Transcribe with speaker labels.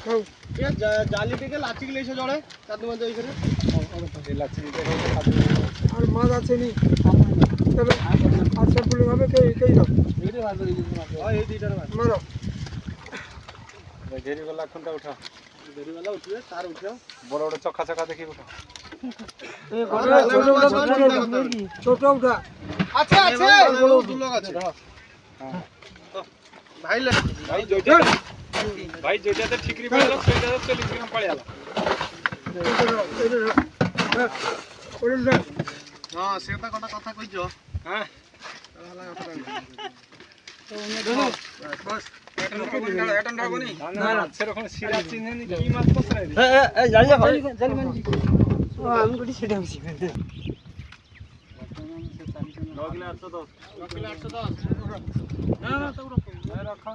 Speaker 1: ये जाली टिके लाची के लेसे जोड़े कादू में देई करे लाची टिके
Speaker 2: আর মাছ আছে নি তবে আর সব পুলিং হবে কে দাও
Speaker 1: এইটা মাছ দিই हां এই দুইটার মাছ
Speaker 2: মারো
Speaker 1: घेरी वाला खुंटा उठा घेरी वाला उठिए तार उठाओ बड़ा बड़ा चक्का चक्का देखिए उठा ए
Speaker 2: ছোট উঠা
Speaker 1: আছে আছে দু লোক আছে हां भाई ले भाई जोइटाতে ঠিকরি পাইলো সেইটাতে 40 গ্রাম পাড়ি আলা हां সেটা কোন কথা কইছো হ্যাঁ তাহলে কথা বস এটন রাখবনি না না সেরকম শিরা চিনেনি কি মাছ পছরাই দি এই জানি যা জানি মানে ও আমি গুটি সেটা হইছি 9 কিলো 810 9 কিলো 810 না না তো রাখো